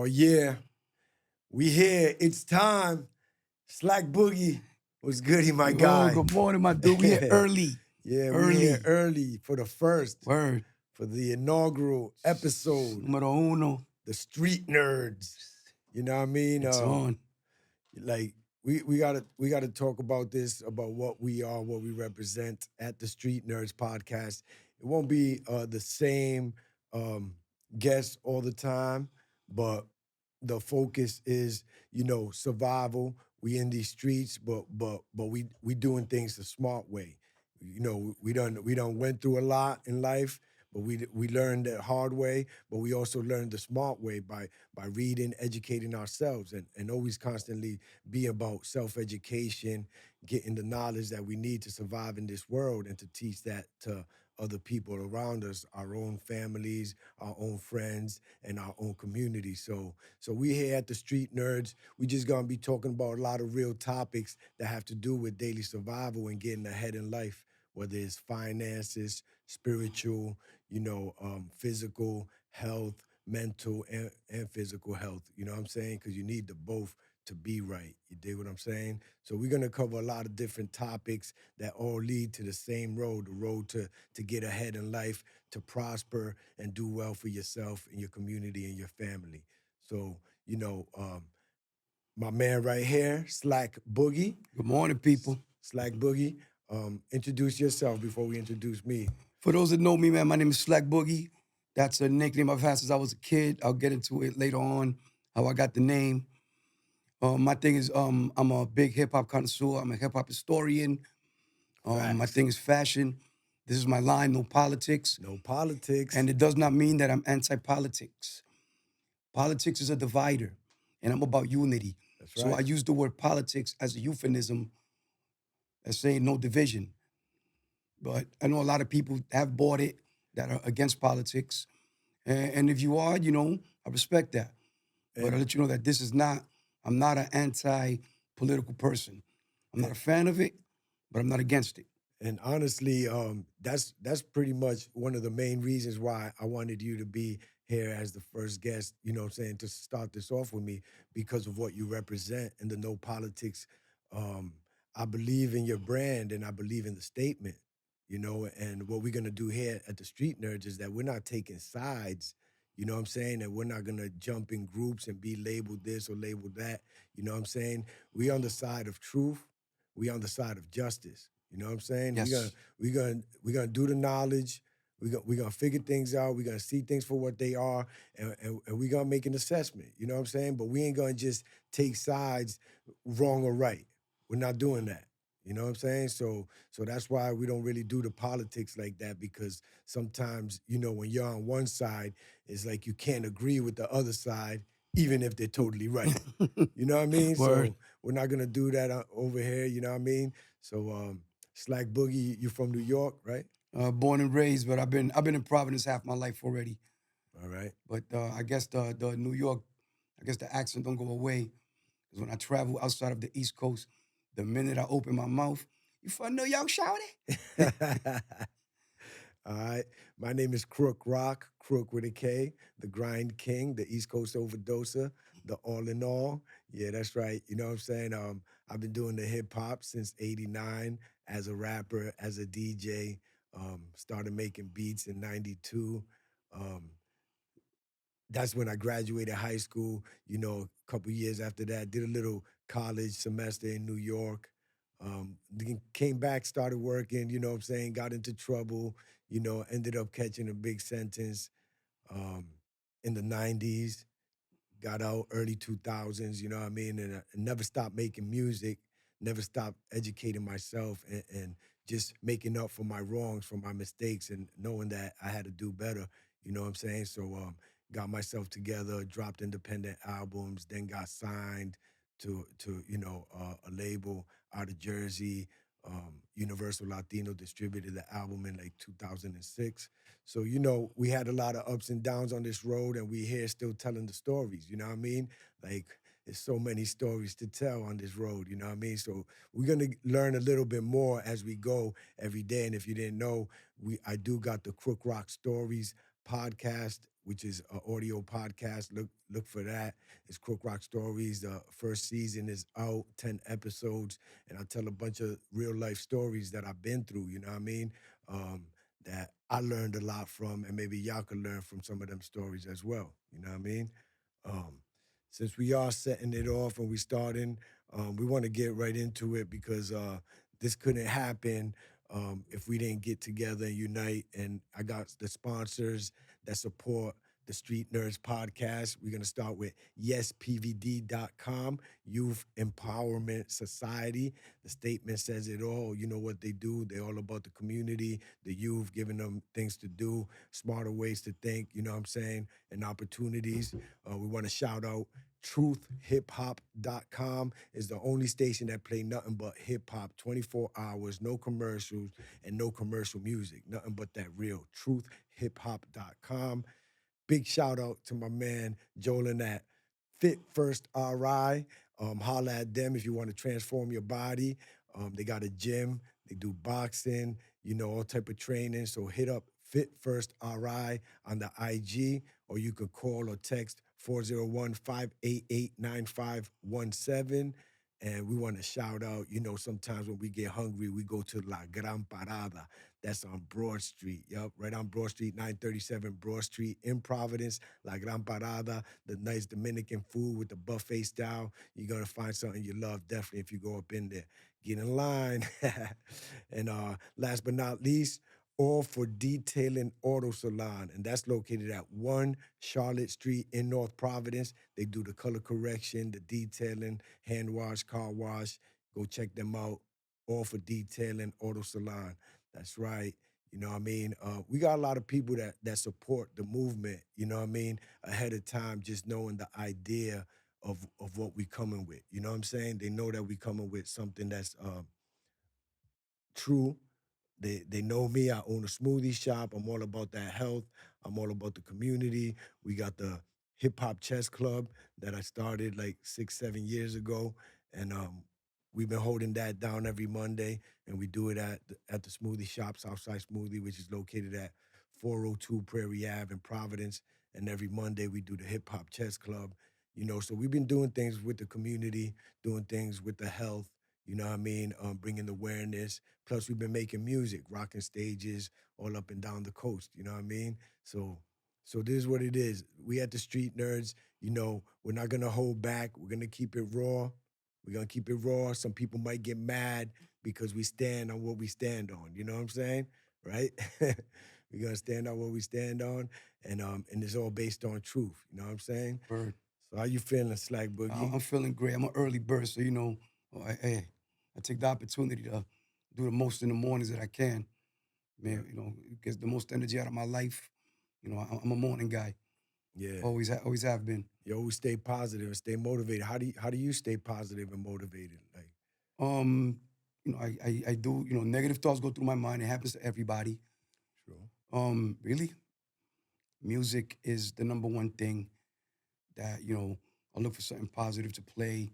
Oh yeah, we here. It's time. Slack Boogie was goody, my Oh, guy. good morning, my dude. We here early. Yeah, we here early for the first, Word. for the inaugural episode, Numero uno. the Street Nerds. You know what I mean? It's on. Like we gotta talk about this, about what we are, what we represent at the Street Nerds podcast. It won't be the same guests all the time, but the focus is, survival. We in these streets, but we doing things the smart way. We done went through a lot in life, but we learned the hard way, but we also learned the smart way by reading, educating ourselves, and always constantly be about self-education, getting the knowledge that we need to survive in this world and to teach that to other people around us, our own families, our own friends, and our own community. So we here at the Street Nerds, we just gonna be talking about a lot of real topics that have to do with daily survival and getting ahead in life, whether it's finances, spiritual, physical health, mental and physical health. You know what I'm saying? Because you need the both to be right. You dig what I'm saying? So we're gonna cover a lot of different topics that all lead to the same road, the road to get ahead in life, to prosper and do well for yourself and your community and your family. So, my man right here, Slack Boogie. Good morning, people. Slack Boogie. Introduce yourself before we introduce me. For those that know me, man, my name is Slack Boogie. That's a nickname I've had since I was a kid. I'll get into it later on, how I got the name. My thing is, I'm a big hip hop connoisseur. I'm a hip hop historian. My Facts. thing is fashion. This is my line, no politics. No politics. And it does not mean that I'm anti-politics. Politics is a divider, and I'm about unity. That's So I right. use the word politics as a euphemism as saying no division. But I know a lot of people have bought it that are against politics. And if you are, I respect that. But I'll let you know that I'm not an anti-political person. I'm not a fan of it, but I'm not against it. And honestly, that's pretty much one of the main reasons why I wanted you to be here as the first guest, what I'm saying, to start this off with me, because of what you represent and the no politics. Um, I believe in your brand and I believe in the statement, and what we're gonna do here at the Street Nerds is that we're not taking sides, you know what I'm saying? And we're not gonna jump in groups and be labeled this or labeled that, you know what I'm saying? We on the side of truth, we on the side of justice. You know what I'm saying? Yes. We're gonna do the knowledge. We're gonna figure things out. We're gonna see things for what they are, and we're gonna make an assessment. You know what I'm saying? But we ain't gonna just take sides, wrong or right. We're not doing that. You know what I'm saying? So that's why we don't really do the politics like that, because sometimes, when you're on one side, it's like you can't agree with the other side, even if they're totally right. You know what I mean? Word. So we're not gonna do that over here. You know what I mean? So Slack Boogie, you from New York, right? Born and raised, but I've been in Providence half my life already. All right. But I guess the New York, I guess the accent don't go away. Because when I travel outside of the East Coast, the minute I open my mouth, you from New York, shawty? All right. My name is Krook Rock, Krook with a K, the Grind King, the East Coast Overdoser, the All in All. Yeah, that's right. You know what I'm saying? I've been doing the hip hop since '89 as a rapper, as a DJ. Started making beats in '92. Um, that's when I graduated high school. A couple years after that, did a little college semester in New York. Then came back, started working, you know what I'm saying, got into trouble, ended up catching a big sentence um, in the 90s, got out early 2000s, you know what I mean? And I never stopped making music, never stopped educating myself and just making up for my wrongs, for my mistakes, and knowing that I had to do better, you know what I'm saying? So got myself together, dropped independent albums, then got signed to a label out of Jersey. Universal Latino distributed the album in like 2006. So, we had a lot of ups and downs on this road, and we here still telling the stories, you know what I mean? Like, there's so many stories to tell on this road, you know what I mean? So we're gonna learn a little bit more as we go every day. And if you didn't know, I do got the Crook Rock Stories podcast, which is an audio podcast. Look for that. It's Crook Rock Stories. The first season is out, 10 episodes, and I tell a bunch of real life stories that I've been through. You know what I mean? Um, that I learned a lot from, and maybe y'all could learn from some of them stories as well. You know what I mean? Um, since we are setting it off and we starting, we want to get right into it because this couldn't happen if we didn't get together and unite. And I got the sponsors that support the Street Nerds podcast. We're going to start with yespvd.com, Youth Empowerment Society. The statement says it all. You know what they do. They're all about the community, the youth, giving them things to do, smarter ways to think, you know what I'm saying, and opportunities. We want to shout out truthhiphop.com is the only station that play nothing but hip hop 24 hours, no commercials and no commercial music, nothing but that real truthhiphop.com. Big shout out to my man Jolin at Fit First RI. Holla at them if you want to transform your body. They got a gym, they do boxing, all type of training. So hit up Fit First RI on the IG, or you could call or text 401-588-9517. And we want to shout out, sometimes when we get hungry, we go to La Gran Parada. That's on Broad Street. Yup, right on Broad Street, 937 Broad Street in Providence, La Gran Parada, the nice Dominican food with the buffet style. You're going to find something you love, definitely, if you go up in there. Get in line. And last but not least, All for Detailing Auto Salon, and that's located at 1 Charlotte Street in North Providence. They do the color correction, the detailing, hand wash, car wash. Go check them out. All for Detailing Auto Salon. That's right. You know what I mean? We got a lot of people that support the movement, you know what I mean, ahead of time, just knowing the idea of what we coming with. You know what I'm saying? They know that we coming with something that's true. They know me. I own a smoothie shop. I'm all about that health. I'm all about the community. We got the Hip Hop Chess Club that I started like 6, 7 years ago, and we've been holding that down every Monday, and we do it at the smoothie shop, Southside Smoothie, which is located at 402 Prairie Ave in Providence. And every Monday we do the Hip Hop Chess Club. So we've been doing things with the community, doing things with the health. You know what I mean? Bringing awareness. Plus, we've been making music, rocking stages all up and down the coast. You know what I mean? So this is what it is. We at the Street Nerds. We're not gonna hold back. We're gonna keep it raw. We're gonna keep it raw. Some people might get mad because we stand on what we stand on. You know what I'm saying? Right? We're gonna stand on what we stand on, and it's all based on truth. You know what I'm saying? Word. So how you feeling, Slack Boogie? I'm feeling great. I'm an early bird, so I take the opportunity to do the most in the mornings that I can. Yeah. Man, it gets the most energy out of my life. I'm a morning guy. Yeah. Always have been. You always stay positive and stay motivated. How do you stay positive and motivated? Like, Um, I do. Negative thoughts go through my mind. It happens to everybody. true. Really, music is the number one thing that I look for something positive to play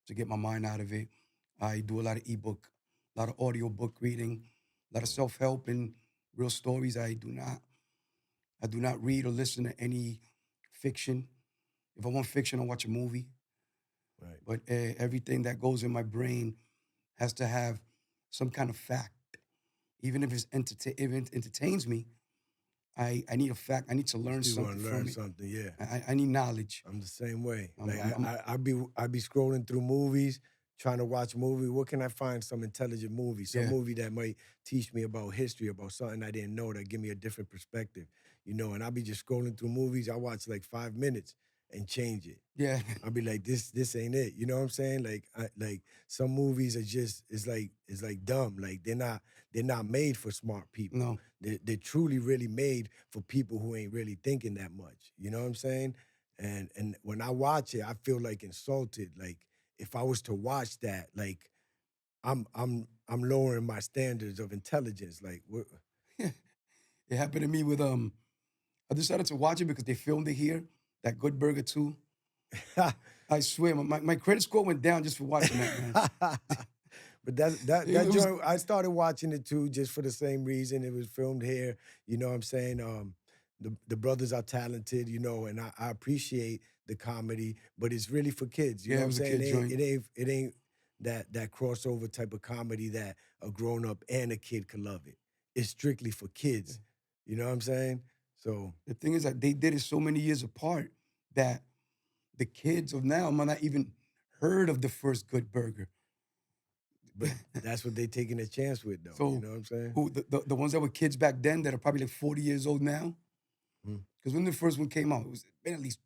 to get my mind out of it. I do a lot of ebook, a lot of audio book reading, a lot of self help and real stories. I do not read or listen to any fiction. If I want fiction, I watch a movie. Right. But everything that goes in my brain has to have some kind of fact. Even if it entertains me, I need a fact. I need to learn Still want something to from learn it. something, yeah. I need knowledge. I'm the same way. I'm, Like I'm, I'm, I be scrolling through movies, trying to watch a movie. What can I find? Some intelligent movie, some yeah, movie that might teach me about history, about something I didn't know, that give me a different perspective. And I'll be just scrolling through movies. I watch like 5 minutes and change it. yeah, I'll be like, this ain't it. You know what I'm saying? Like some movies are just it's like dumb. Like they're not made for smart people. no, They're truly really made for people who ain't really thinking that much. You know what I'm saying? And when I watch it, I feel like insulted. Like if I was to watch that, like I'm lowering my standards of intelligence. Like what? it happened to me with I decided to watch it because they filmed it here. That Good Burger 2. I swear, my credit score went down just for watching that, man. But that that It that was joint, I started watching it too, just for the same reason. It was filmed here. You know what I'm saying? The brothers are talented, you know, and I appreciate the comedy, but it's really for kids. You know Yeah, what it I'm was a saying? kid joint. It ain't that crossover type of comedy that a grown up and a kid could love it. It's strictly for Yeah. kids. You know what I'm saying? So The thing is that they did it so many years apart that the kids of now might not even heard of the first Good Burger. but that's what they taking a chance with though. You So know what I'm saying? who the ones that were kids back then that are probably like 40 years old now? Mm. Because when the first one came out, it was been at least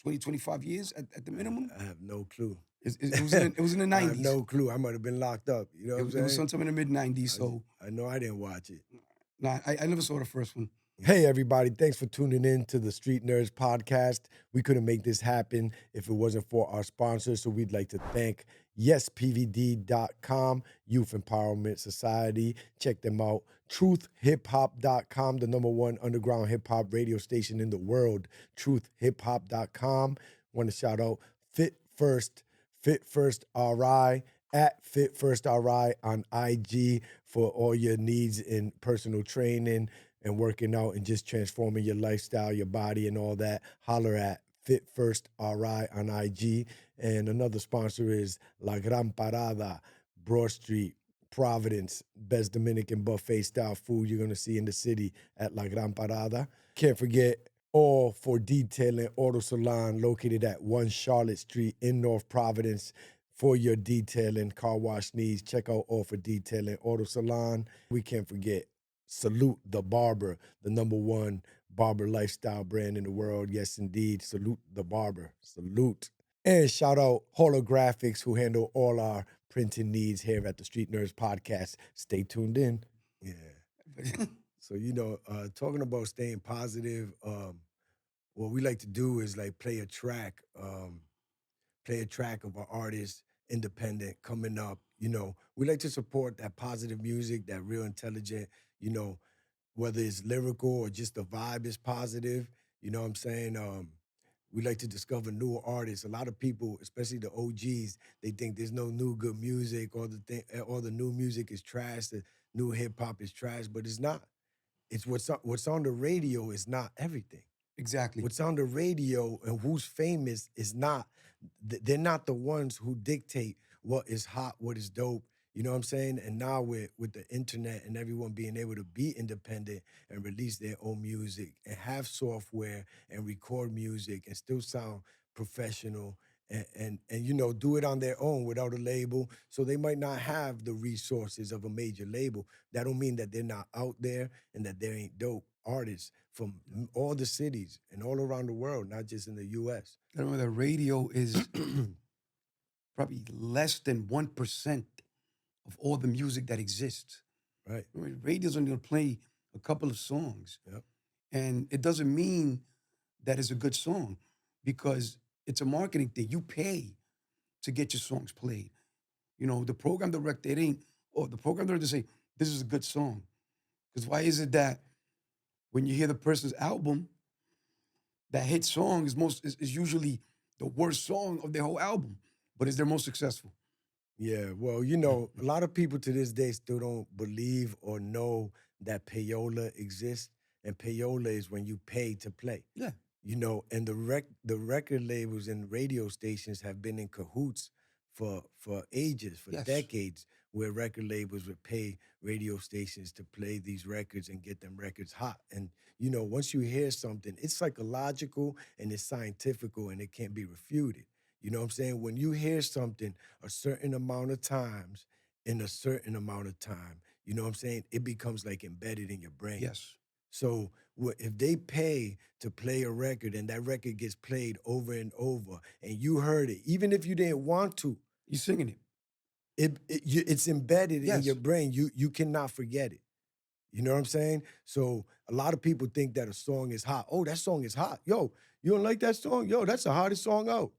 20, 25 years at the minimum. I have no clue. It was in the I have 90s. no clue. I might have been locked up. You know what I'm It was saying? sometime in the mid 90s. So I know I didn't watch it. nah, I never saw the first one. Hey, everybody. Thanks for tuning in to the Street Nerds podcast. We couldn't make this happen if it wasn't for our sponsors. So we'd like to thank YesPVD.com, Youth Empowerment Society. Check them out. TruthHipHop.com, the #1 underground hip hop radio station in the world. TruthHipHop.com. Want to shout out Fit First RI at Fit First RI on IG for all your needs in personal training and working out and just transforming your lifestyle, your body, and all that. Holler at Fit First RI on IG. And another sponsor is La Gran Parada, Broad Street, Providence, best Dominican buffet style food you're gonna see in the city at La Gran Parada. Can't forget All for Detailing Auto Salon located at 1 Charlotte Street in North Providence. For your detailing car wash needs, check out All for Detailing Auto Salon. We can't forget Salute the Barber, the #1 barber lifestyle brand in the world. Yes, indeed. Salute the Barber. Salute. And shout out Holographics, who handle all our printing needs here at the Street Nerds podcast. Stay tuned in. Yeah. So, you know, talking about staying positive, what we like to do is like play a track of an artist, independent, coming up. You know, we like to support that positive music, that real intelligent, you know, whether it's lyrical or just the vibe is positive. You know what I'm saying? We like to discover new artists. A lot of people, especially the OGs, they think there's no new good music, or all the new music is trash. The new hip hop is trash, but it's not. It's what's on the radio is not everything. Exactly. What's on the radio and who's famous is not, they're not the ones who dictate what is hot, what is dope. You know what I'm saying? And now with the internet and everyone being able to be independent and release their own music and have software and record music and still sound professional and you know, do it on their own without a label. So they might not have the resources of a major label. That don't mean that they're not out there and that there ain't dope artists from all the cities and all around the world, not just in the US. I remember the radio is probably less than 1% of all the music that exists. Right. Radio's only going to play a couple of songs. Yep. And it doesn't mean that it's a good song because it's a marketing thing. You pay to get your songs played. You know, the program director, it ain't, or the program director say, this is a good song. Because why is it that when you hear the person's album, that hit song is usually the worst song of their whole album, but it's their most successful? Yeah, well, you know, a lot of people to this day still don't believe or know that payola exists. And payola is when you pay to play. Yeah. You know, and the record labels and radio stations have been in cahoots for ages, for Yes. decades, where record labels would pay radio stations to play these records and get them records hot. And you know, once you hear something, it's psychological and it's scientifical and it can't be refuted. You know what I'm saying? When you hear something a certain amount of times in a certain amount of time, you know what I'm saying? It becomes like embedded in your brain. Yes. So if they pay to play a record and that record gets played over and over and you heard it, even if you didn't want to, You singing it. it's embedded in your Yes. brain. You cannot forget it. You know what I'm saying? So a lot of people think that a song is hot. Oh, that song is hot. Yo, you don't like that song? Yo, that's the hottest song out.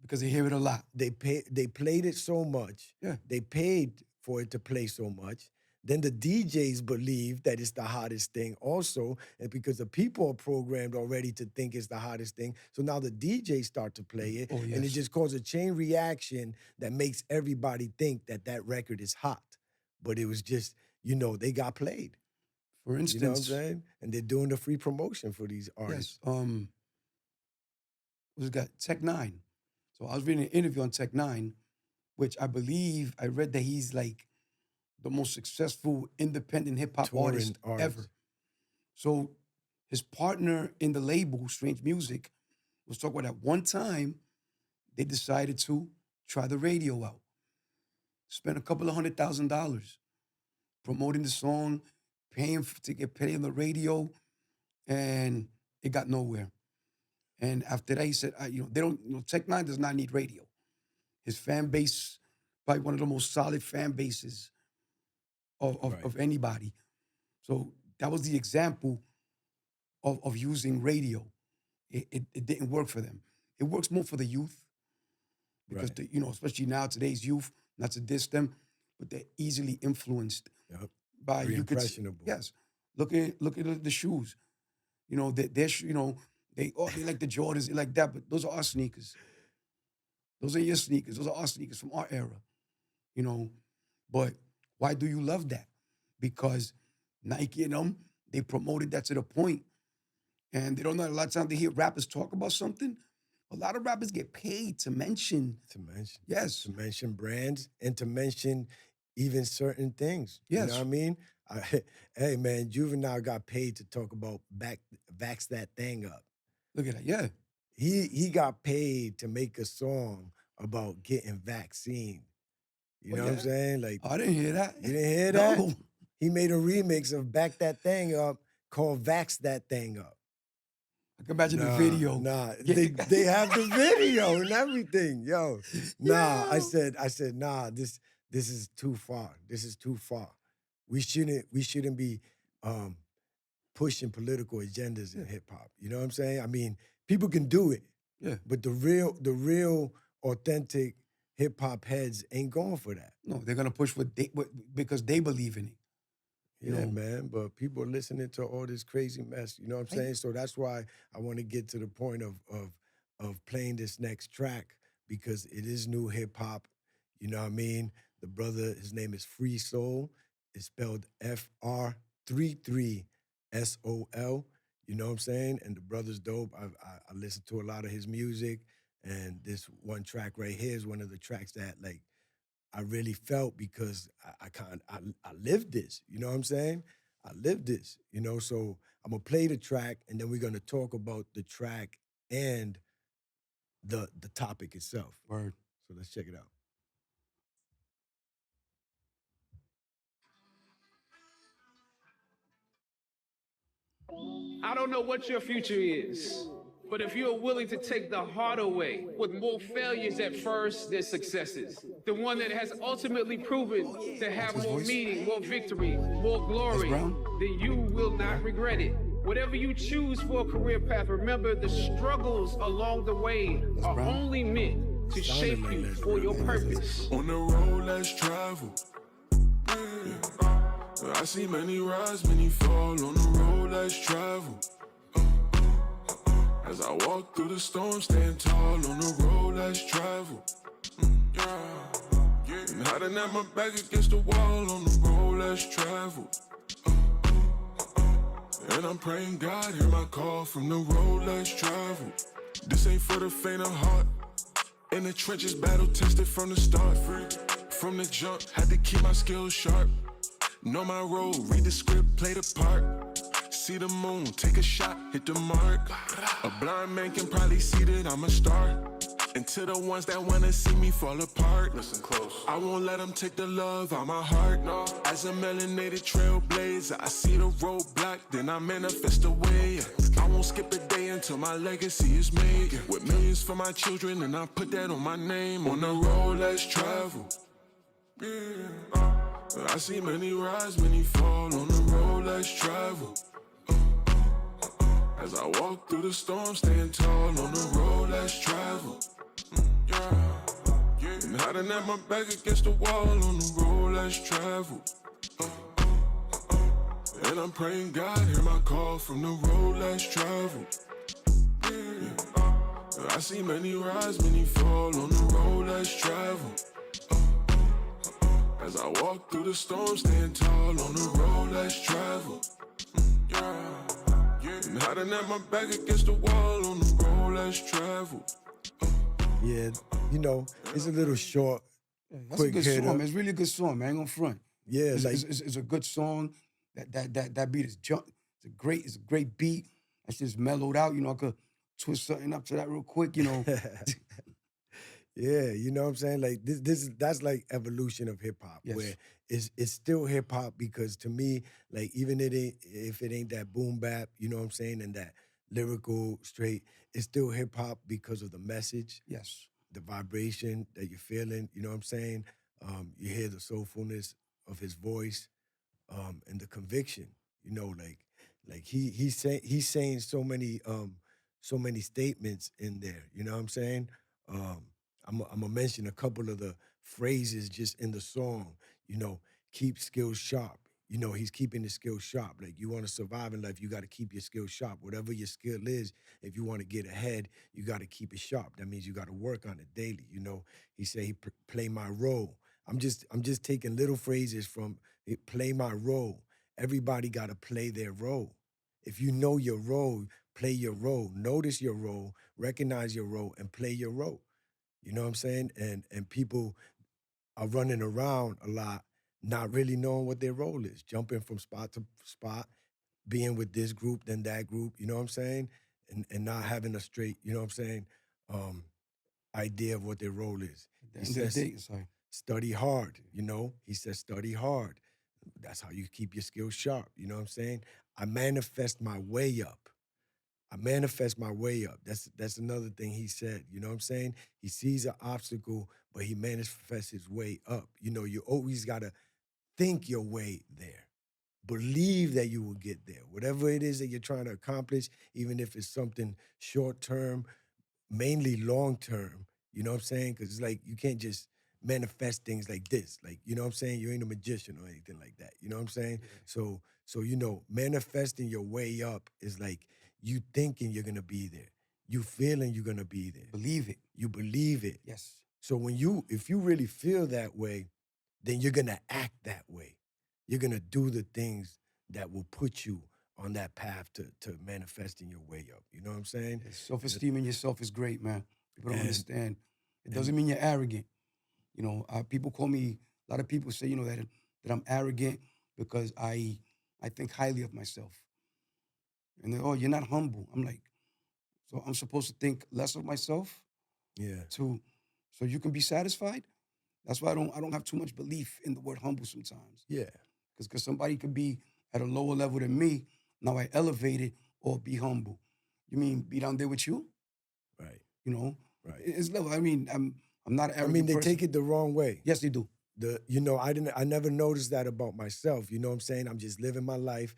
Because they hear it a lot. They played it so much. Yeah. They paid for it to play so much. Then the DJs believe that it's the hottest thing also, and because the people are programmed already to think it's the hottest thing, so now the DJs start to play it, Oh, and it yes. just causes a chain reaction that makes everybody think that that record is hot, but it was just, you know, they got played. For You know what I'm instance, saying? And they're doing the free promotion for these yes, artists. what's got Tech Nine. So I was reading an interview on Tech Nine, which I believe I read that he's like the most successful independent hip hop Touring artist ever. artists. So his partner in the label, Strange Music, was talking about at one time they decided to try the radio out. Spent a couple of $100,000 promoting the song, paying to get paid on the radio, and it got nowhere. And after that, he said, they don't, Tech Nine does not need radio. His fan base, probably one of the most solid fan bases of anybody. So that was the example of using radio. It didn't work for them. It works more for the youth because, especially now, today's youth, not to diss them, but they're easily influenced by, Very you could see, impressionable. yes, look at the shoes. They like the Jordans, they like that, but those are our sneakers. Those are your sneakers. Those are our sneakers from our era, But why do you love that? Because Nike and them, they promoted that to the point. And they don't know, a lot of times they hear rappers talk about something. A lot of rappers get paid to mention. Yes. To mention brands and to mention even certain things. Yes. You know what I mean? Hey, man, Juvenile got paid to talk about vax that thing up. Look at that, yeah. He got paid to make a song about getting vaccine. You know what I'm saying? Like, I didn't hear that. You didn't hear No. that? He made a remix of Back That Thing Up called Vax That Thing Up. I can imagine the video. They have the video and everything. Yo. Nah, I said, nah, this is too far. This is too far. We shouldn't be pushing political agendas in hip hop. You know what I'm saying? I mean, people can do it. Yeah. But the real authentic hip hop heads ain't going for that. No, they're gonna push because they believe in it. Yeah, man. But people are listening to all this crazy mess. You know what I'm saying? So that's why I want to get to the point of playing this next track, because it is new hip hop. You know what I mean? The brother, his name is Free Soul. It's spelled FR33SOL. You know what I'm saying? And the brother's dope. I listen to a lot of his music, and this one track right here is one of the tracks that like I really felt, because I lived this. You know what I'm saying? I lived this. So I'm gonna play the track, and then we're gonna talk about the track and the topic itself. Word. So let's check it out. I don't know what your future is, but if you're willing to take the harder way, with more failures at first than successes, the one that has ultimately proven to have more meaning, more victory, more glory, then you will not regret it. Whatever you choose for a career path, remember the struggles along the way are only meant to shape you for your purpose. On the road, let's travel. I see many rise, many fall. On the road, let's travel. As I walk through the storm, stand tall. On the road, let's travel. And hiding at my back against the wall. On the road, let's travel. And I'm praying God hear my call. From the road, let's travel. This ain't for the faint of heart. In the trenches, battle tested from the start. From the jump, had to keep my skills sharp. Know my role, read the script, play the part. See the moon, take a shot, hit the mark. A blind man can probably see that I'm a star. And to the ones that wanna see me fall apart, listen close. I won't let them take the love out my heart, no. As a melanated trailblazer, I see the roadblock, then I manifest the way. I won't skip a day until my legacy is made. With millions for my children, and I put that on my name. On the road, let's travel. I see many rise, many fall. On the road, let's travel. As I walk through the storm, staying tall. On the road, let's travel. And hiding at my back against the wall. On the road, let's travel. And I'm praying God hear my call. From the road, let's travel. I see many rise, many fall. On the road, let's travel. As I walk through the storm, staying tall. On the road, let's travel. Been hiding at my back against the wall on the road less traveled. Yeah, you know, it's a little short, That's a quick good song, hitter. man. It's really a good song, man. I ain't gonna front. Yeah, It's, like it's a good song. That beat is jump. It's a great beat. That's just mellowed out. You know, I could twist something up to that real quick. You know, yeah, you know what I'm saying? Like that's like evolution of hip hop, Yes. where it's still hip hop because to me, like even if it ain't that boom bap, you know what I'm saying, and that lyrical straight, it's still hip hop because of the message, yes, the vibration that you're feeling. You know what I'm saying? You hear the soulfulness of his voice, and the conviction. You know, like he's saying so many statements in there. You know what I'm saying? Um, I'm gonna mention a couple of the phrases just in the song. You know, keep skills sharp. You know, he's keeping the skills sharp. Like you want to survive in life, you got to keep your skills sharp. Whatever your skill is, if you want to get ahead, you got to keep it sharp. That means you got to work on it daily. You know, he said he play my role. I'm just taking little phrases from it, play my role. Everybody got to play their role. If you know your role, play your role. Notice your role, recognize your role, and play your role. You know what I'm saying? And people are running around a lot, not really knowing what their role is, jumping from spot to spot, being with this group, then that group. You know what I'm saying? And not having a straight, you know what I'm saying, um, idea of what their role is. at the He end of the says, day, sorry. study hard. You know, he says, study hard. That's how you keep your skills sharp. You know what I'm saying? I manifest my way up. I manifest my way up. That's another thing he said. You know what I'm saying? He sees an obstacle, but he manifests his way up. You know, you always gotta think your way there. Believe that you will get there. Whatever it is that you're trying to accomplish, even if it's something short term, mainly long term. You know what I'm saying? Because it's like you can't just manifest things like this. Like, you know what I'm saying? You ain't a magician or anything like that. You know what I'm saying? So you know, manifesting your way up is like you thinking you're gonna be there. You feeling you're gonna be there. Believe it. You believe it. Yes. So if you really feel that way, then you're gonna act that way. You're gonna do the things that will put you on that path to manifesting your way up. You know what I'm saying? Self-esteem in yourself is great, man. People don't And- understand. It and- doesn't mean you're arrogant. You know, people call me. A lot of people say, you know, that I'm arrogant because I think highly of myself. And they, oh, you're not humble. I'm like, so I'm supposed to think less of myself Yeah. to, so you can be satisfied. That's why I don't have too much belief in the word humble sometimes. Yeah. Because somebody could be at a lower level than me. Now I elevate it or be humble. You mean be down there with you? Right. You know, Right. it's level. I mean, I'm not an I arrogant mean, they person. take it the wrong way. Yes, they do. I never noticed that about myself. You know what I'm saying? I'm just living my life,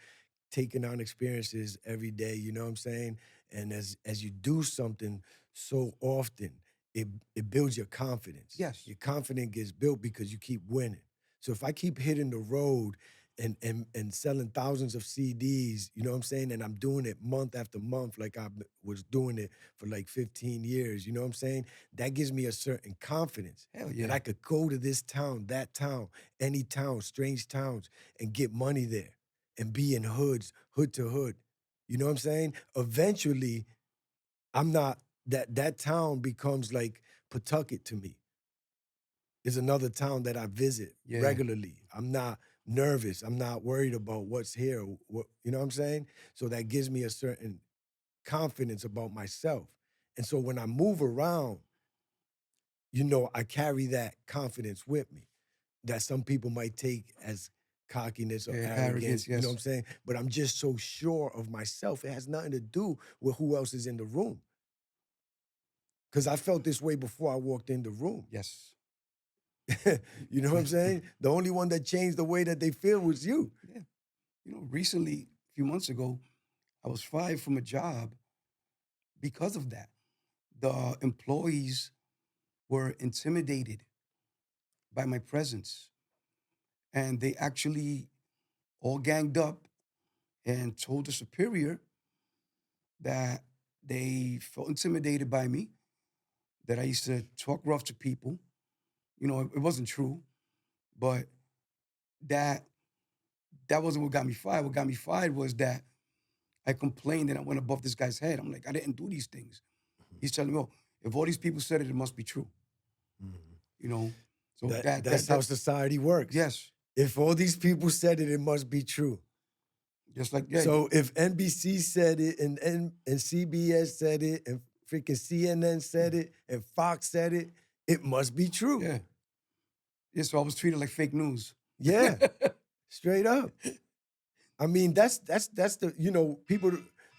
taking on experiences every day, you know what I'm saying? And as you do something so often, it builds your confidence. Yes. Your confidence gets built because you keep winning. So if I keep hitting the road and selling thousands of CDs, you know what I'm saying? And I'm doing it month after month, like I was doing it for like 15 years, you know what I'm saying? That gives me a certain confidence Hell yeah. that I could go to this town, that town, any town, strange towns, and get money there and be in hoods, hood to hood. You know what I'm saying? Eventually, I'm not that town becomes like Pawtucket to me. It's another town that I visit Yeah. regularly. I'm not nervous. I'm not worried about what's here. You know what I'm saying? So that gives me a certain confidence about myself. And so when I move around, you know, I carry that confidence with me that some people might take as cockiness or Yeah, arrogance, arrogance, you know yes. what I'm saying? But I'm just so sure of myself. It has nothing to do with who else is in the room. Because I felt this way before I walked in the room. Yes. You know what I'm saying? The only one that changed the way that they feel was you. Yeah. You know, recently, a few months ago, I was fired from a job because of that. The employees were intimidated by my presence. And they actually all ganged up and told the superior that they felt intimidated by me, that I used to talk rough to people. You know, it wasn't true, but that wasn't what got me fired. What got me fired was that I complained and I went above this guy's head. I'm like, I didn't do these things. He's telling me, oh, if all these people said it, it must be true. You know, so That's how society works. yes, If all these people said it, it must be true. just like So if NBC said it and CBS said it and freaking CNN said it and Fox said it, it must be true. yeah. Yeah, so I was treated like fake news. Yeah. Straight up. I mean, that's the, you know, people,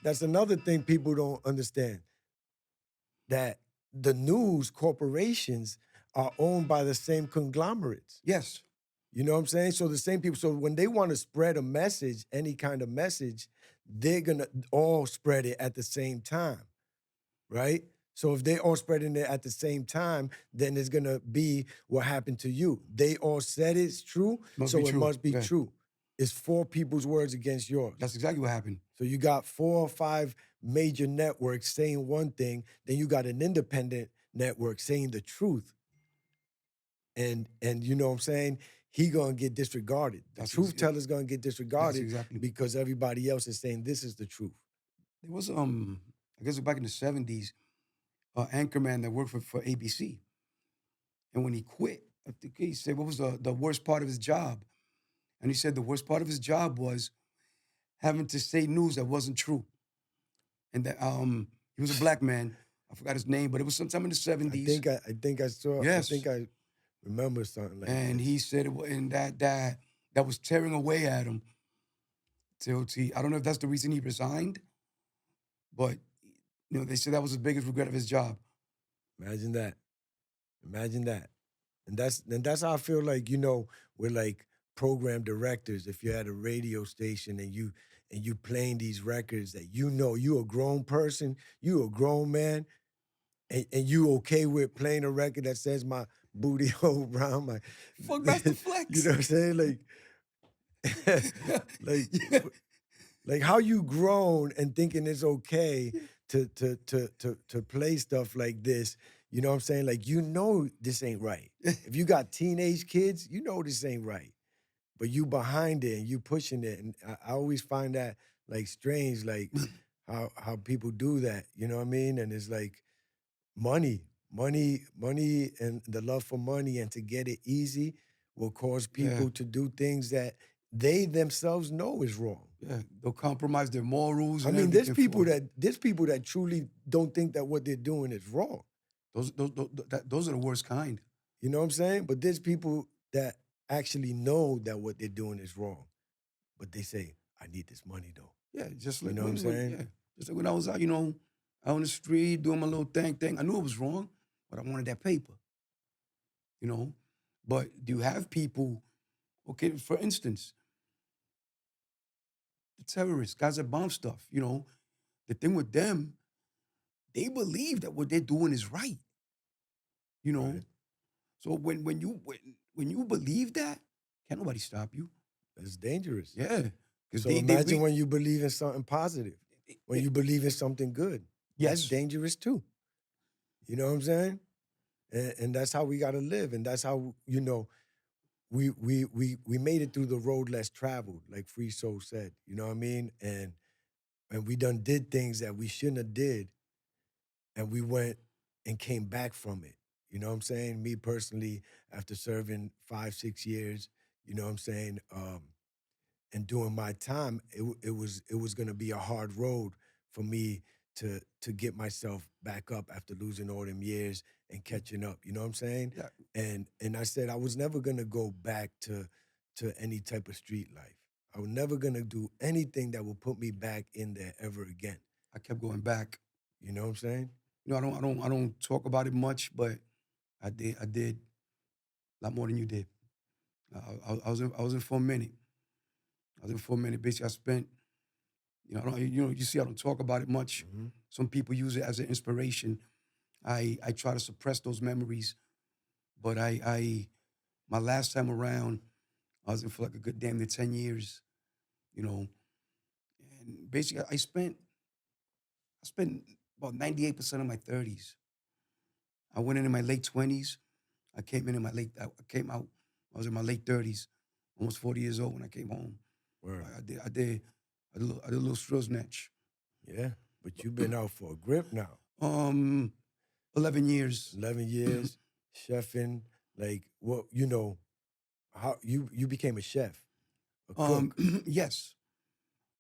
that's another thing people don't understand. That the news corporations are owned by the same conglomerates. Yes. You know what I'm saying? So the same people, so when they want to spread a message, any kind of message, they're gonna all spread it at the same time, right? So if they all spreading it at the same time, then it's gonna be what happened to you. They all said it's true, Must so be it true. must be Yeah. true. It's 4 people's words against yours. That's exactly what happened. So you got 4 or 5 major networks saying one thing, then you got an independent network saying the truth. And you know what I'm saying? He gonna get disregarded. The That's truth teller's gonna get disregarded exactly. because everybody else is saying this is the truth. There was I guess back in the 70s, anchorman that worked for ABC. And when he quit, I think he said, what was the worst part of his job? And he said the worst part of his job was having to say news that wasn't true. And that he was a black man. I forgot his name, but it was sometime in the 70s. I think I saw. Yes. I think I remember something like And that. he said it, and that was tearing away at him. Till I don't know if that's the reason he resigned, but you know they said that was his biggest regret of his job. Imagine that. Imagine that. And that's how I feel like, you know, we're like program directors. If you're at a radio station and you playing these records that you know you a grown person, you a grown man, and you okay with playing a record that says my booty hole brown, my Fuck Master Flex. you know what I'm saying? Like Yeah. like how you grown and thinking it's okay to play stuff like this. You know what I'm saying? Like, you know this ain't right. If you got teenage kids, you know this ain't right. But you behind it and you pushing it. And I always find that like strange, like how people do that. You know what I mean? And it's like money, and the love for money and to get it easy will cause people Yeah. to do things that they themselves know is wrong. Yeah, they'll compromise their morals. I And mean, there's everything people that truly don't think that what they're doing is wrong. those are the worst kind. You know what I'm saying? But there's people that actually know that what they're doing is wrong. But they say, I need this money though. Yeah, just You like know what I'm saying? Yeah, just like when I was out, out on the street doing my little thing. I knew it was wrong, but I wanted that paper. You know, but do you have people? Okay, for instance, the terrorists, guys that bomb stuff. The thing with them, they believe that what they're doing is right. You know, Right. so when you believe that, can't nobody stop you. It's dangerous. Yeah, because So imagine when you believe in something positive, when you believe in something good. That's yes, dangerous too. You know what I'm saying? And that's how we gotta live. And that's how, you know, we made it through the road less traveled, like Free Soul said. You know what I mean? And we done did things that we shouldn't have did, and we went and came back from it. You know what I'm saying? Me personally, after serving 5-6 years, you know what I'm saying, and doing my time, it was gonna be a hard road for me to get myself back up after losing all them years and catching up. You know what I'm saying? yeah, And I said I was never gonna go back to any type of street life. I was never gonna do anything that would put me back in there ever again. I kept going back. You know what I'm saying? I don't talk about it much, but I did a lot more than you did. I was in for a minute. I was in for a minute. Basically, I spent, you see, I don't talk about it much. Mhm. Some people use it as an inspiration. I try to suppress those memories, but my last time around, I was in for like a good damn near 10 years, you know. And basically, I spent about 98% of my 30s. I went in my late 20s. I came out, I was in my late 30s, almost 40 years old when I came home. Word. I did a little strip snatch. Yeah, but you've been out for a grip now. 11 years. 11 years, chefing. Like, what, how you became a chef, a cook. Yes.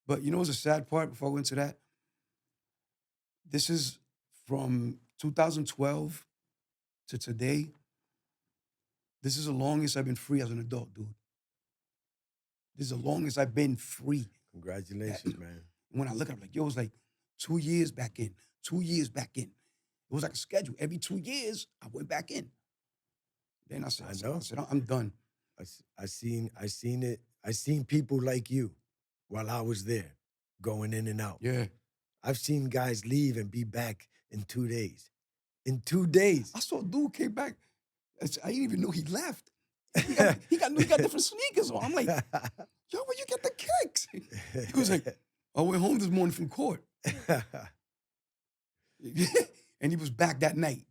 But you know what's the sad part before I go into that? This is from 2012 to today. This is the longest I've been free as an adult, dude. This is the longest I've been free. Congratulations, man. When I look at it, I'm like, yo, it was like 2 years back in, 2 years back in. It was like a schedule. Every 2 years, I went back in. Then I said, I know. I'm done. I seen it. I seen people like you while I was there, going in and out. Yeah. I've seen guys leave and be back in 2 days. In 2 days. I saw a dude came back. I didn't even know he left. He got different sneakers on. I'm like, yo, where you get the kicks? He was like, I went home this morning from court. And he was back that night.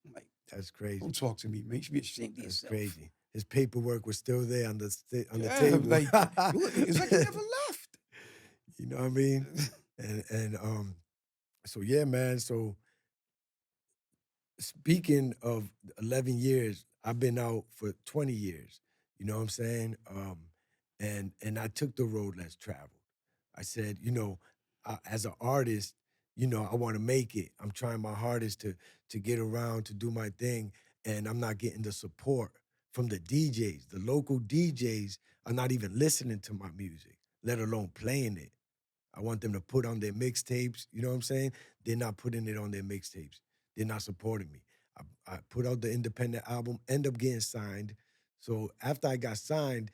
I'm like, That's crazy. don't talk to me, man. You should be ashamed of That's yourself. crazy. His paperwork was still there on the Yeah, table. like, it's like he never left. You know what I mean? And so yeah, man. So speaking of 11 years, I've been out for 20 years. You know what I'm saying? And I took the road less traveled. I said, as an artist, I want to make it. I'm trying my hardest to get around, to do my thing, and I'm not getting the support from the DJs. The local DJs are not even listening to my music, let alone playing it. I want them to put on their mixtapes. You know what I'm saying? They're not putting it on their mixtapes. They're not supporting me. I put out the independent album, end up getting signed. So after I got signed,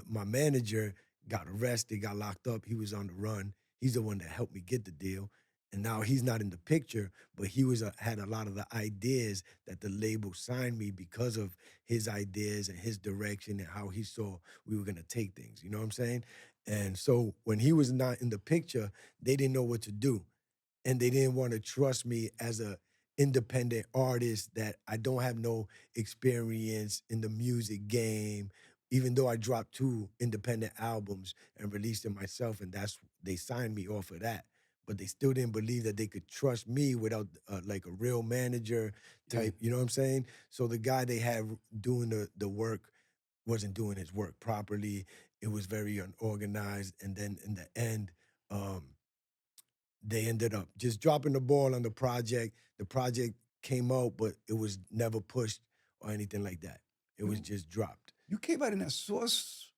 my manager got arrested, got locked up. He was on the run. He's the one that helped me get the deal. And now he's not in the picture, but he had a lot of the ideas that the label signed me because of his ideas and his direction and how he saw we were gonna take things. You know what I'm saying? And so when he was not in the picture, they didn't know what to do. And they didn't want to trust me as a independent artist that I don't have no experience in the music game, even though I dropped 2 independent albums and released them myself, and they signed me off of that. But they still didn't believe that they could trust me without like a real manager type, you know what I'm saying? So the guy they had doing the work wasn't doing his work properly. It was very unorganized. And then in the end, they ended up just dropping the ball on the project. The project came out, but it was never pushed or anything like that. It was just dropped. You came out in that Source.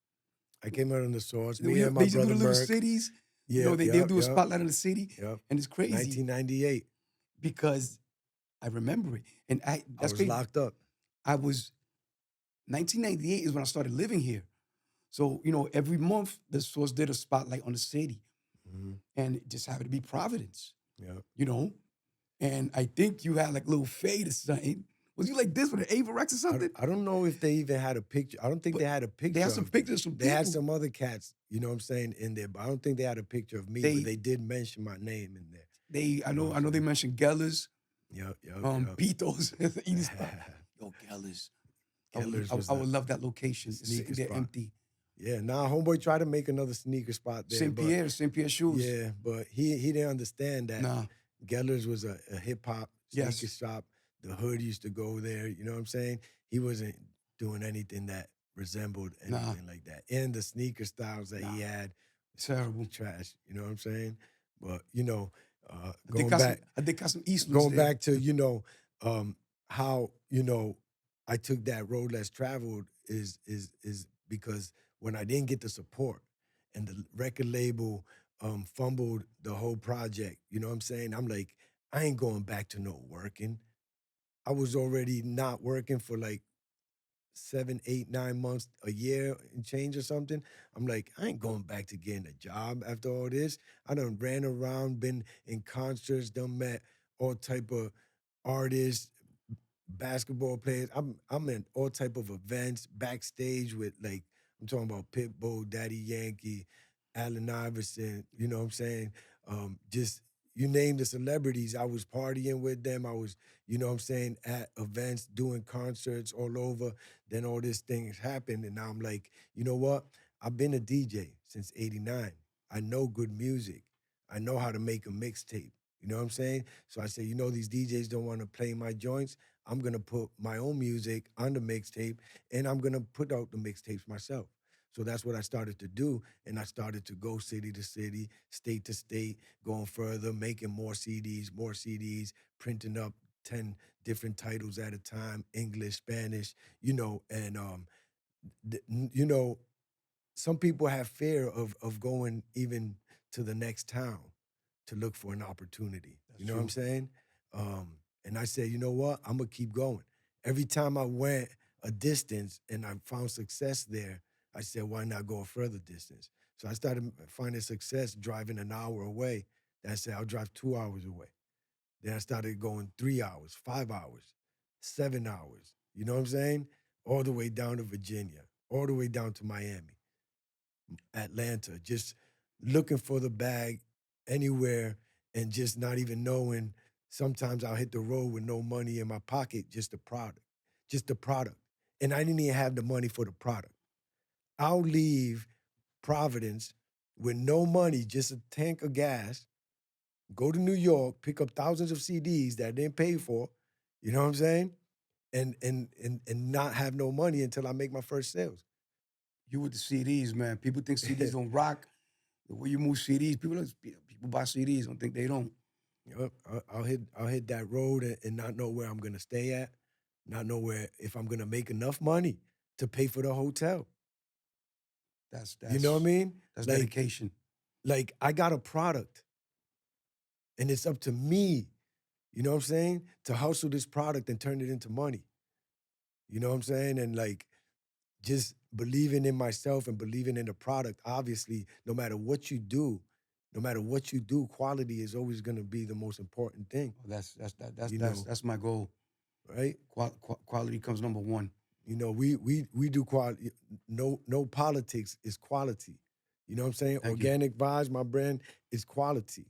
I came out on the Source. They Me and my used to do brother the little Merc. cities. Yeah, You know, they'll do a spotlight on the city. Yep. And it's crazy 1998. because I remember it. And I that's was crazy. locked up. 1998 is when I started living here. So, every month the Source did a spotlight on the city. Mhm. And it just happened to be Providence, Yep. And I think you had like a little fade or something. Was you like this with an Averex or something? I don't know if they even had a picture. I don't think But they had a picture. They had some of- pictures of They had people. some other cats, you know what I'm saying, in there, but I don't think they had a picture of me. They- But they did mention my name in there. I know they mentioned Gellers, Yep. Beatles, eating spot. Yo, Gellers. Gellers was I would love that location. It's sneaker sitting there spot. empty. Yeah, homeboy tried to make another sneaker spot there. St. Pierre shoes. Yeah, but he didn't understand that Nah. Gellers was a hip-hop sneaker Yes. shop. The hood used to go there, you know what I'm saying? He wasn't doing anything that resembled anything like that. And the sneaker styles that he had, Terrible. trash, you know what I'm saying? But, I going back, got some Eastlands going there. back to how I took that road less traveled is because when I didn't get the support and the record label fumbled the whole project, you know what I'm saying? I'm like, I ain't going back to no working. I was already not working for like 7, 8, 9 months, a year and change or something. I'm like, I ain't going back to getting a job after all this. I done ran around, been in concerts, done met all type of artists, basketball players. I'm in all type of events, backstage with like, I'm talking about Pitbull, Daddy Yankee, Allen Iverson, you know what I'm saying? Just you name the celebrities, I was partying with them. I was, you know what I'm saying, at events, doing concerts all over. Then all this things happened. And now I'm like, you know what? I've been a DJ since '89. I know good music. I know how to make a mixtape. You know what I'm saying? So I said, you know, these DJs don't want to play my joints. I'm gonna put my own music on the mixtape, and I'm gonna put out the mixtapes myself. So that's what I started to do, and I started to go city to city, state to state, going further, making more CDs, printing up 10 different titles at a time, English, Spanish, you know, and you know, some people have fear of going even to the next town to look for an opportunity. That's You know what I'm true. saying? And I said, you know what? I'm gonna keep going. Every time I went a distance and I found success there, I said, why not go a further distance? So I started finding success driving an hour away. Then I said, I'll drive 2 hours away. Then I started going 3 hours, 5 hours, 7 hours. You know what I'm saying? All the way down to Virginia, all the way down to Miami, Atlanta, just looking for the bag anywhere and just not even knowing. Sometimes I'll hit the road with no money in my pocket, just the product, just the product. And I didn't even have the money for the product. I'll leave Providence with no money, just a tank of gas, go to New York, pick up thousands of CDs that I didn't pay for, you know what I'm saying? And not have no money until I make my first sales. You with the CDs, man. People think CDs don't rock. The way you move CDs, people buy CDs, don't think they don't. Yup, I'll hit that road and not know where I'm gonna stay at, not know where if I'm gonna make enough money to pay for the hotel. That's You know what I mean? that's Like, dedication. like I got a product, and it's up to me. You know what I'm saying? To hustle this product and turn it into money. You know what I'm saying? And like just believing in myself and believing in the product. Obviously, no matter what you do, quality is always gonna be the most important thing. You know, That's my goal. right? Quality comes number one. You know, we do quality. No politics is quality. You know what I'm saying? Thank you. Organic vibes, my brand is quality.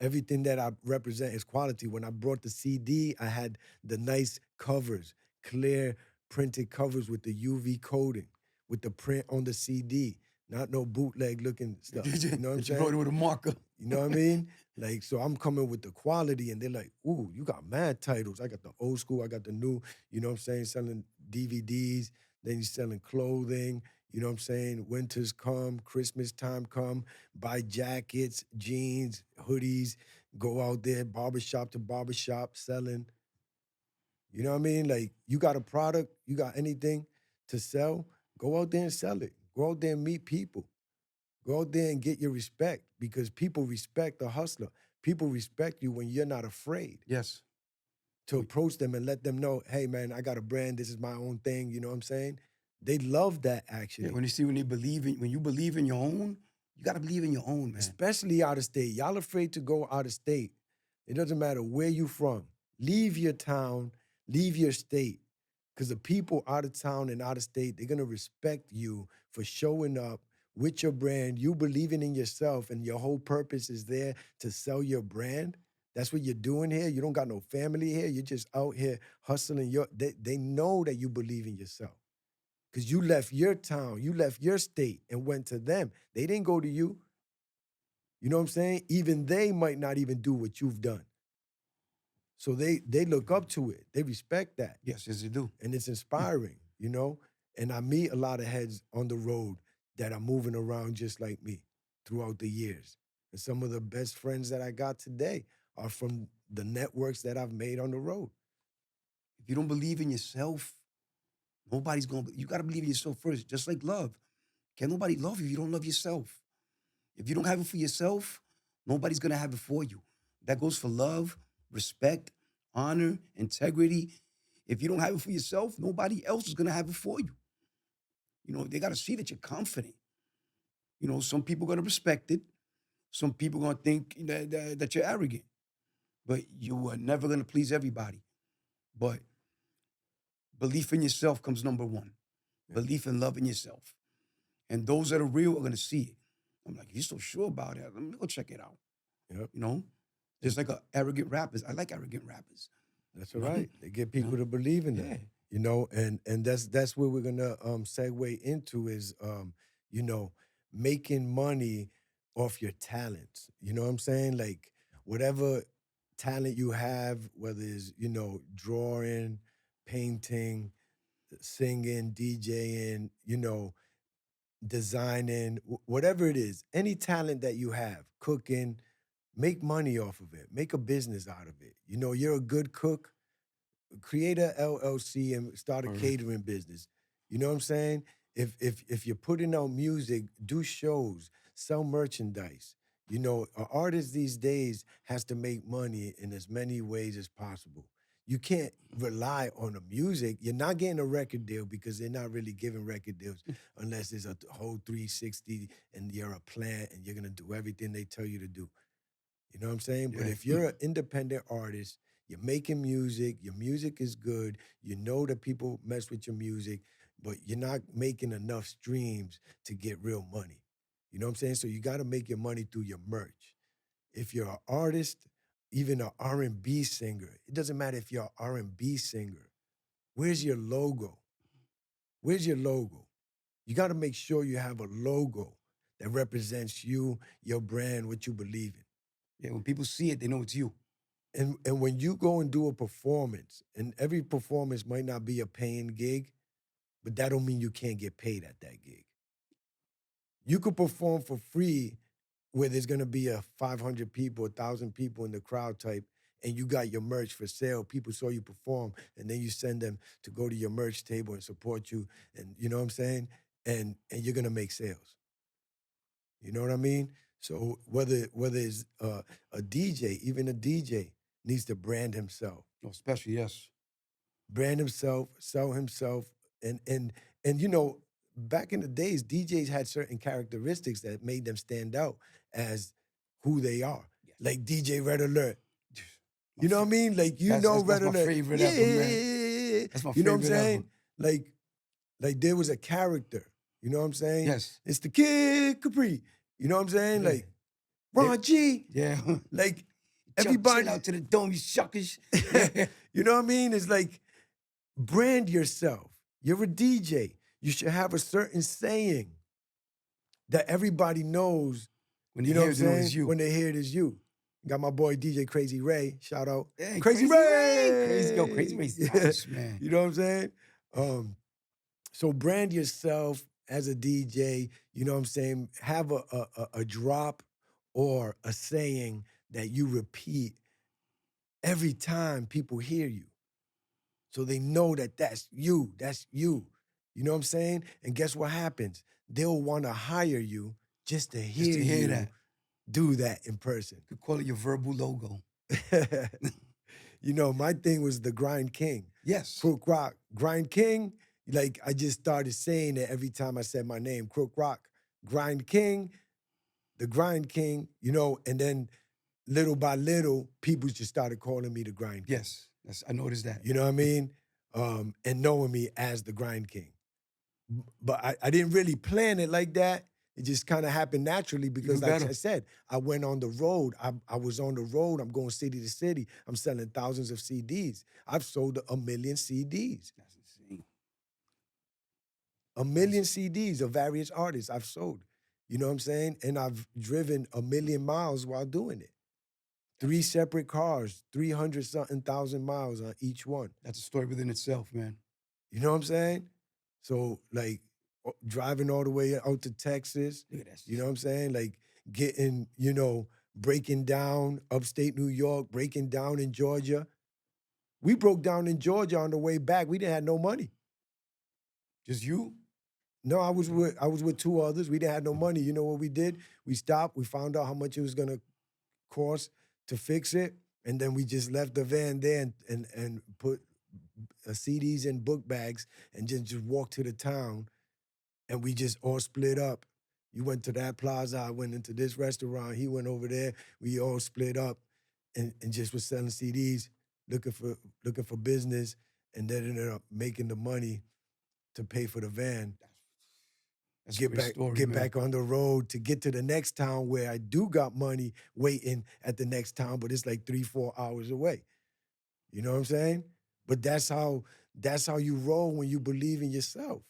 Everything that I represent is quality. When I brought the CD, I had the nice covers, clear printed covers with the UV coating, with the print on the CD, not no bootleg looking stuff. You know what I'm You wrote it saying? with a marker. You know what I mean? Like, so I'm coming with the quality, and they're like, ooh, you got mad titles. I got the old school, I got the new, you know what I'm saying, selling DVDs, then you're selling clothing, you know what I'm saying? Winters come, Christmas time come, buy jackets, jeans, hoodies, go out there, barbershop to barbershop, selling. You know what I mean? Like, you got a product, you got anything to sell, go out there and sell it. Go out there and meet people. Go out there and get your respect because people respect the hustler. People respect you when you're not afraid Yes. to approach them and let them know, hey man, I got a brand, this is my own thing, you know what I'm saying? They love that actually. Yeah, when you believe in your own, you gotta believe in your own, man. Especially out of state. Y'all afraid to go out of state. It doesn't matter where you from. Leave your town, leave your state. Because the people out of town and out of state, they're gonna respect you for showing up with your brand, you believing in yourself, and your whole purpose is there to sell your brand. That's what you're doing here. You don't got no family here. You're just out here hustling. They know that you believe in yourself. Because you left your town, you left your state and went to them. They didn't go to you. You know what I'm saying? Even they might not even do what you've done. So they look up to it. They respect that. Yes, they do. And it's inspiring, you know? And I meet a lot of heads on the road that are moving around just like me throughout the years. And some of the best friends that I got today are from the networks that I've made on the road. If you don't believe in yourself, nobody's gonna. You gotta believe in yourself first. Just like love, can't nobody love you if you don't love yourself. If you don't have it for yourself, nobody's gonna have it for you. That goes for love, respect, honor, integrity. If you don't have it for yourself, nobody else is gonna have it for you. You know, they gotta see that you're confident. You know, some people gonna respect it. Some people gonna think that you're arrogant. But you are never gonna please everybody. But belief in yourself comes number one. Yeah. Belief in love in yourself. And those that are real are gonna see it. I'm like, you're so sure about it. Let me go check it out. Yep. You know? Just like arrogant rappers. I like arrogant rappers. That's You all know? right. They get people to believe in that. Yeah. You know, and that's where we're gonna segue into is you know, making money off your talents. You know what I'm saying? Like whatever talent you have, whether it's, drawing, painting, singing, DJing, designing, whatever it is, any talent that you have, cooking, make money off of it. Make a business out of it. You're a good cook, create a LLC and start a Word. catering business. You know what I'm saying? If you're putting out music, do shows, sell merchandise. An artist these days has to make money in as many ways as possible. You can't rely on the music. You're not getting a record deal because they're not really giving record deals unless it's a whole 360 and you're a plant and you're gonna do everything they tell you to do. You know what I'm saying? But Yeah. if you're an independent artist, you're making music, your music is good, you know that people mess with your music, but you're not making enough streams to get real money. You know what I'm saying? So you got to make your money through your merch. If you're an artist, even an R&B singer, it doesn't matter if you're an R&B singer. Where's your logo? Where's your logo? You got to make sure you have a logo that represents you, your brand, what you believe in. Yeah, when people see it, they know it's you. And when you go and do a performance, and every performance might not be a paying gig, but that don't mean you can't get paid at that gig. You could perform for free where there's gonna be a 500 people, 1,000 people in the crowd type, and you got your merch for sale. People saw you perform, and then you send them to go to your merch table and support you, and you know what I'm saying? And you're gonna make sales. You know what I mean? So whether it's a DJ, even a DJ needs to brand himself. Oh, especially, yes. Brand himself, sell himself, and back in the days, DJs had certain characteristics that made them stand out as who they are. Yes. Like DJ Red Alert. My You know what I mean? Like that's Red my Alert. favorite yeah, ever, man. yeah. That's my You know what I'm favorite ever. saying? Like there was a character. You know what I'm saying? Yes. It's the Kid Capri. You know what I'm saying? Yeah. Like Ron G. Yeah. Like Everybody everybody. out to the dome, you suckers. You know what I mean? It's like brand yourself. You're a DJ. You should have a certain saying that everybody knows. When You they know hear what it, I'm they know saying? it's you. When they hear it is you. Got my boy DJ Crazy Ray. Shout out. Hey, Crazy Ray. Crazy Ray's Yeah. nice, man. You know what I'm saying? So brand yourself as a DJ. You know what I'm saying? Have a drop or a saying that you repeat every time people hear you. So they know that that's you. That's you. You know what I'm saying? And guess what happens? They'll want to hire you just to hear, Just to hear you that. do that in person. You could call it your verbal logo. My thing was the Grind King. Yes. Krook Rock. Grind King, like I just started saying it every time I said my name. Krook Rock. Grind King, the Grind King, and then little by little, people just started calling me the Grind King. Yes. I noticed that. You know what I mean? And knowing me as the Grind King. But I didn't really plan it like that. It just kind of happened naturally because, Even like better. I said, I went on the road. I was on the road. I'm going city to city. I'm selling thousands of CDs. I've sold 1 million CDs. That's insane. 1 million CDs of various artists I've sold. You know what I'm saying? And I've driven 1 million miles while doing it. 3 separate cars, 300-something thousand miles on each one. That's a story within itself, man. You know what I'm saying? So, like, driving all the way out to Texas, Look at that. you know what I'm saying? Like, getting, breaking down upstate New York, breaking down in Georgia. We broke down in Georgia on the way back. We didn't have no money. Just you? No, I was with 2 others. We didn't have no money. You know what we did? We stopped. We found out how much it was gonna cost to fix it, and then we just left the van there and put CDs in book bags and just walked to the town, and we just all split up. You went to that plaza. I went into this restaurant. He went over there. We all split up, and just was selling CDs, looking for business, and then ended up making the money to pay for the van. That's a great story, get man. back on the road to get to the next town where I do got money waiting at the next town, but it's like 3-4 hours away. You know what I'm saying? But that's how you roll when you believe in yourself.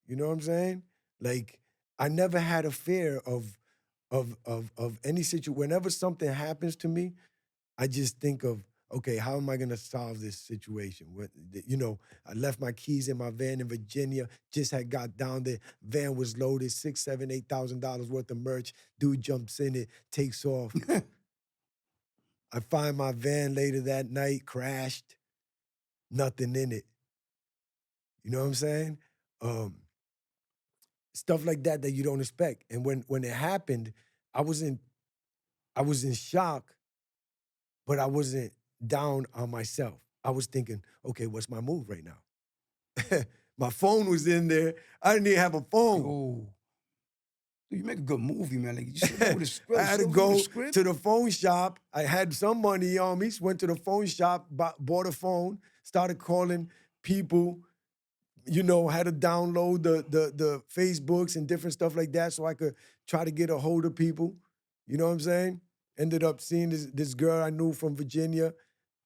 You know what I'm saying? Like, I never had a fear of of any situation. Whenever something happens to me, I just think of, okay, how am I gonna solve this situation? I left my keys in my van in Virginia. Just had got down there. Van was loaded, $6, $7, $8,000 worth of merch. Dude jumps in it, takes off. I find my van later that night, crashed, nothing in it. You know what I'm saying? Stuff like that you don't expect. And when it happened, I was in shock, but I wasn't down on myself. I was thinking, okay, what's my move right now? My phone was in there. I didn't even have a phone. Yo. Dude, you make a good movie, man. Like, you should know the script. I had to go to the phone shop. I had some money on me. Went to the phone shop, bought a phone, started calling people. Had to download the Facebooks and different stuff like that so I could try to get a hold of people. You know what I'm saying? Ended up seeing this girl I knew from Virginia,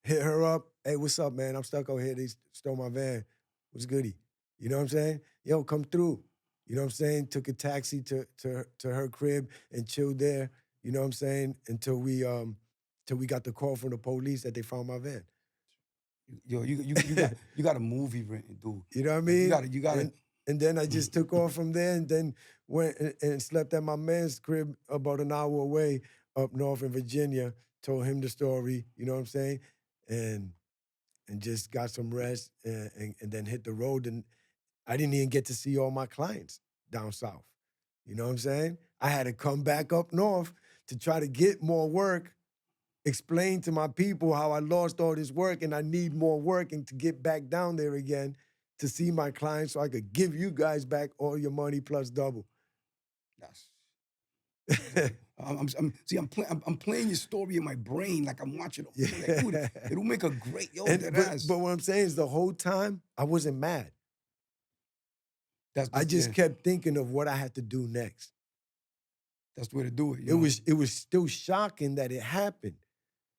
hit her up. Hey, what's up, man? I'm stuck out here. They stole my van. What's goody? You know what I'm saying? Yo, come through. You know what I'm saying? Took a taxi to her crib and chilled there. You know what I'm saying? Until we got the call from the police that they found my van. Yo, you got a movie written, dude. You know what I mean? You got it. And then I just took off from there and then went and slept at my man's crib about an hour away up north in Virginia. Told him the story, you know what I'm saying? And just got some rest and then hit the road. And I didn't even get to see all my clients down south. You know what I'm saying? I had to come back up north to try to get more work, explain to my people how I lost all this work and I need more work and to get back down there again to see my clients so I could give you guys back all your money plus double. I'm playing your story in my brain like I'm watching it. Yeah. Like, dude, it'll make a great but what I'm saying is the whole time I wasn't mad. I just kept thinking of what I had to do next. That's the way to do it. It was still shocking that it happened.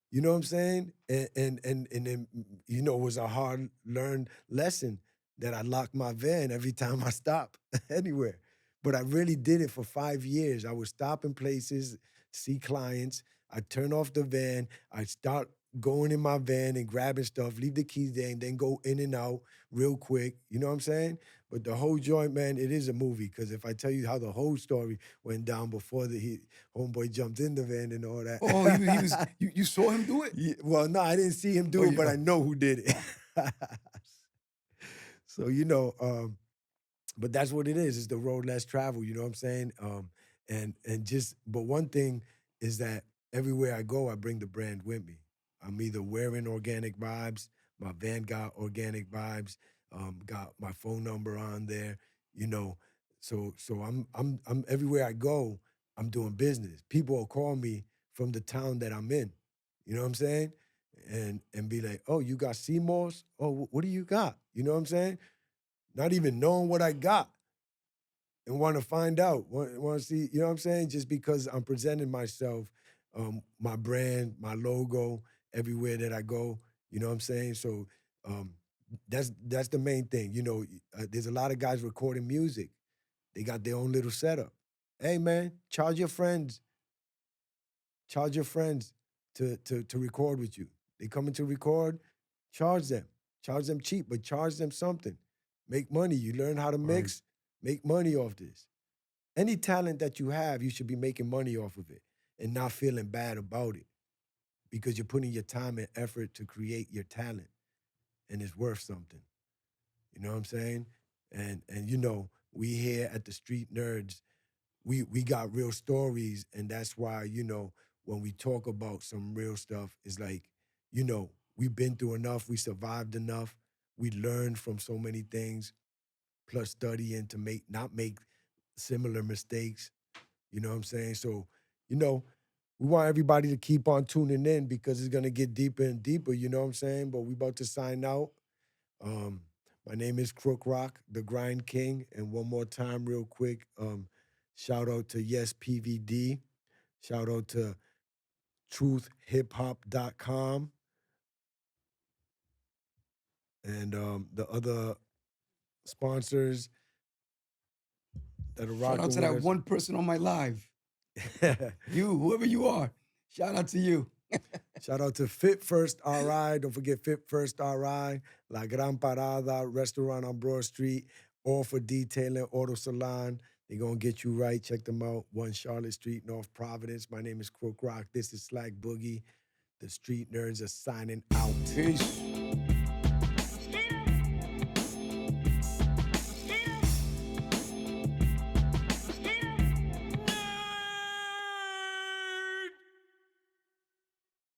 You know what I'm saying? And then, it was a hard learned lesson that I locked my van every time I stop anywhere. But I really did it for 5 years. I would stop in places, see clients. I'd turn off the van. I'd start going in my van and grabbing stuff, leave the keys there, and then go in and out real quick. You know what I'm saying? But the whole joint, man, it is a movie. Because if I tell you how the whole story went down before the homeboy jumped in the van and all that. Oh, you saw him do it? Yeah, well, no, I didn't see him do it, but I know who did it. So, but that's what it is. It's the road less traveled, you know what I'm saying? But one thing is that everywhere I go, I bring the brand with me. I'm either wearing organic vibes, my van got organic vibes, got my phone number on there, So I'm everywhere I go, I'm doing business. People will call me from the town that I'm in. You know what I'm saying? And be like, oh, you got Seymour's? Oh, what do you got? You know what I'm saying? Not even knowing what I got and want to find out, want to see, you know what I'm saying? Just because I'm presenting myself, my brand, my logo, everywhere that I go, you know what I'm saying? So that's the main thing. There's a lot of guys recording music. They got their own little setup. Hey, man, charge your friends. Charge your friends to record with you. They coming to record, charge them. Charge them cheap, but charge them something. Make money. You learn how to mix, make money off this. Any talent that you have, you should be making money off of it and not feeling bad about it because you're putting your time and effort to create your talent and it's worth something. You know what I'm saying? And we here at the Street Nerds, we got real stories, and that's why, when we talk about some real stuff, it's like, we've been through enough, we survived enough, we learned from so many things, plus studying to not make similar mistakes. You know what I'm saying? So, we want everybody to keep on tuning in because it's gonna get deeper and deeper, you know what I'm saying? But we about to sign out. My name is Krook, the Grind King. And one more time, real quick, shout out to Yes PVD. Shout out to truthhiphop.com. And the other sponsors that are rocking Shout out to with that us. one person on my live. You, whoever you are, shout out to you. Shout out to Fit First RI. Don't forget Fit First RI, La Gran Parada restaurant on Broad Street, all for detailing, auto salon. They're going to get you right. Check them out. 1 Charlotte Street, North Providence. My name is Krook. This is Slack Boogie. The Street Nerds are signing out. Peace.